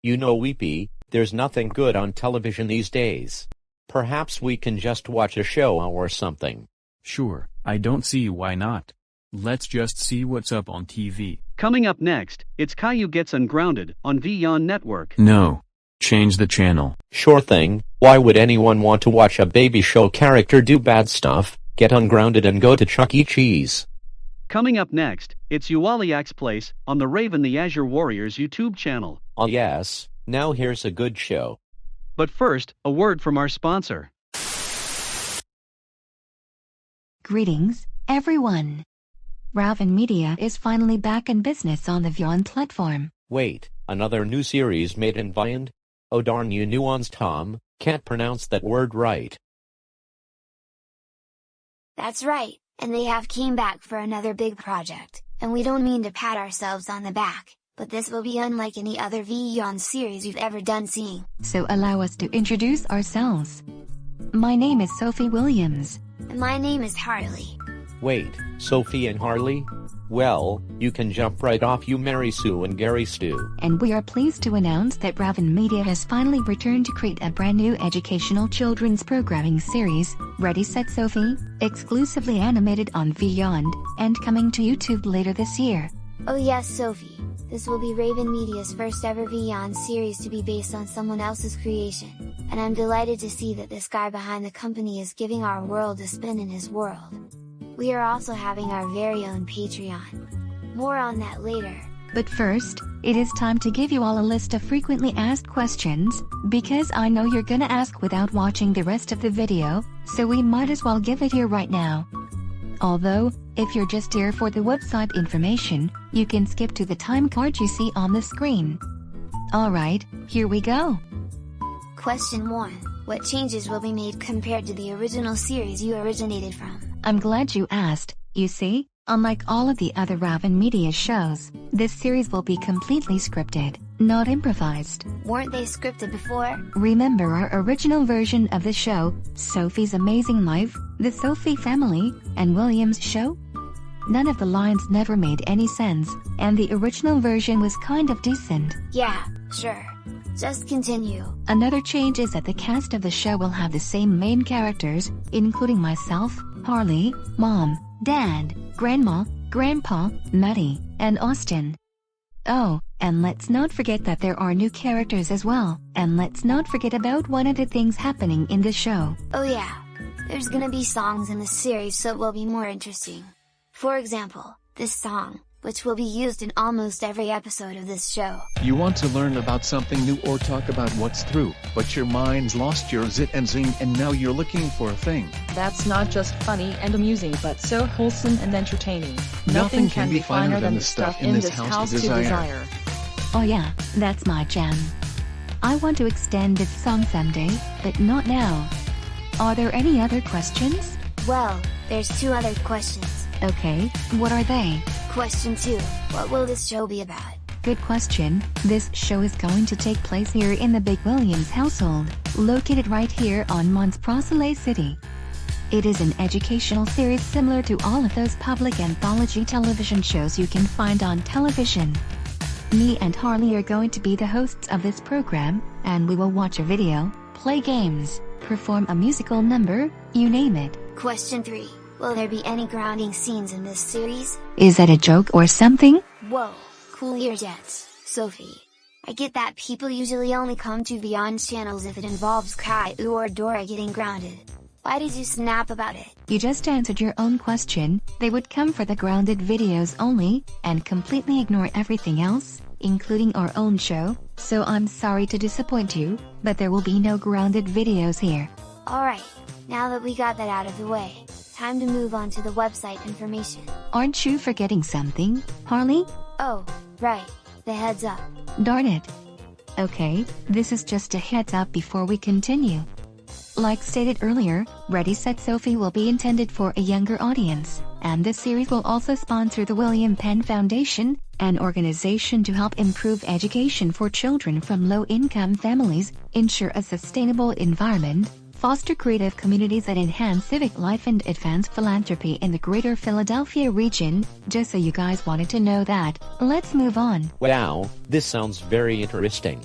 You know, Weepy, there's nothing good on television these days. Perhaps we can just watch a show or something. Sure, I don't see why not. Let's just see what's up on TV. Coming up next, it's Caillou Gets Ungrounded on VYON Network. No. Change the channel. Sure thing. Why would anyone want to watch a baby show character do bad stuff, get ungrounded and go to Chuck E. Cheese? Coming up next, it's Uwaliak's Place on the Raven the Azure Warriors YouTube channel. Oh yes, now here's a good show. But first, a word from our sponsor. Greetings, everyone. Raven Media is finally back in business on the VYON platform. Wait, another new series made in VYON? Oh darn you nuanced Tom, can't pronounce that word right. That's right, and they have came back for another big project, and we don't mean to pat ourselves on the back, but this will be unlike any other VYON series you've ever done seeing. So allow us to introduce ourselves. My name is Sophie Williams. And my name is Harley. Wait, Sophie and Harley? Well, you can jump right off, you Mary Sue and Gary Stu. And we are pleased to announce that Raven Media has finally returned to create a brand new educational children's programming series, Ready Set Sophie, exclusively animated on VYON, and coming to YouTube later this year. Oh yes, Sophie, this will be Raven Media's first ever VYON series to be based on someone else's creation, and I'm delighted to see that this guy behind the company is giving our world a spin in his world. We are also having our very own Patreon. More on that later. But first, it is time to give you all a list of frequently asked questions, because I know you're gonna ask without watching the rest of the video, so we might as well give it here right now. Although, if you're just here for the website information, you can skip to the time card you see on the screen. Alright, here we go. Question 1. What changes will be made compared to the original series you originated from? I'm glad you asked. You see, unlike all of the other Raven Media shows, this series will be completely scripted, not improvised. Weren't they scripted before? Remember our original version of the show, Sophie's Amazing Life, The Sophie Family, and William's Show? None of the lines never made any sense, and the original version was kind of decent. Yeah, sure. Just continue. Another change is that the cast of the show will have the same main characters, including myself, Harley, Mom, Dad, Grandma, Grandpa, Maddie, and Austin. Oh, and let's not forget that there are new characters as well, and let's not forget about one of the things happening in the show. Oh yeah, there's gonna be songs in the series, so it will be more interesting. For example, this song, which will be used in almost every episode of this show. You want to learn about something new or talk about what's through, but your mind's lost your zit and zing and now you're looking for a thing. That's not just funny and amusing but so wholesome and entertaining. Nothing can be finer than the stuff in this house to desire. Oh yeah, that's my jam. I want to extend this song someday, but not now. Are there any other questions? Well, there's 2 other questions. Okay, what are they? Question 2, what will this show be about? Good question. This show is going to take place here in the Big Williams household, located right here on Mons Procelay City. It is an educational series similar to all of those public anthology television shows you can find on television. Me and Harley are going to be the hosts of this program, and we will watch a video, play games, perform a musical number, you name it. Question 3. Will there be any grounding scenes in this series? Is that a joke or something? Whoa, cool your jets, Sophie. I get that people usually only come to VYON channels if it involves Caillou or Dora getting grounded. Why did you snap about it? You just answered your own question. They would come for the grounded videos only, and completely ignore everything else, including our own show, so I'm sorry to disappoint you, but there will be no grounded videos here. Alright, now that we got that out of the way, time to move on to the website information. Aren't you forgetting something, Harley? Oh, right, the heads up. Darn it. Okay, this is just a heads up before we continue. Like stated earlier, Ready Set Sophie will be intended for a younger audience, and this series will also sponsor the William Penn Foundation, an organization to help improve education for children from low-income families, ensure a sustainable environment, foster creative communities that enhance civic life and advance philanthropy in the greater Philadelphia region. Just so you guys wanted to know that, let's move on. Wow, this sounds very interesting.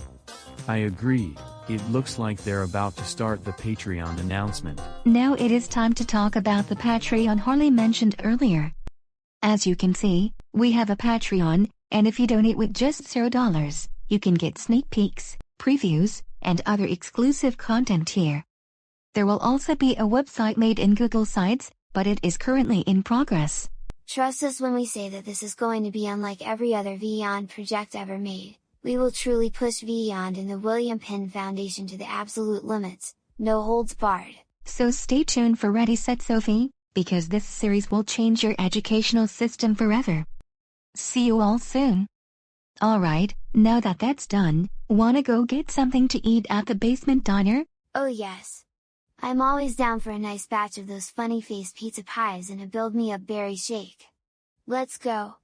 I agree, it looks like they're about to start the Patreon announcement. Now it is time to talk about the Patreon Harley mentioned earlier. As you can see, we have a Patreon, and if you donate with just $0, you can get sneak peeks, previews, and other exclusive content here. There will also be a website made in Google Sites, but it is currently in progress. Trust us when we say that this is going to be unlike every other Beyond project ever made. We will truly push Beyond and the William Penn Foundation to the absolute limits, no holds barred. So stay tuned for Ready Set Sophie, because this series will change your educational system forever. See you all soon. Alright, now that that's done, wanna go get something to eat at the basement diner? Oh yes! I'm always down for a nice batch of those funny-faced pizza pies and a build-me-up berry shake. Let's go!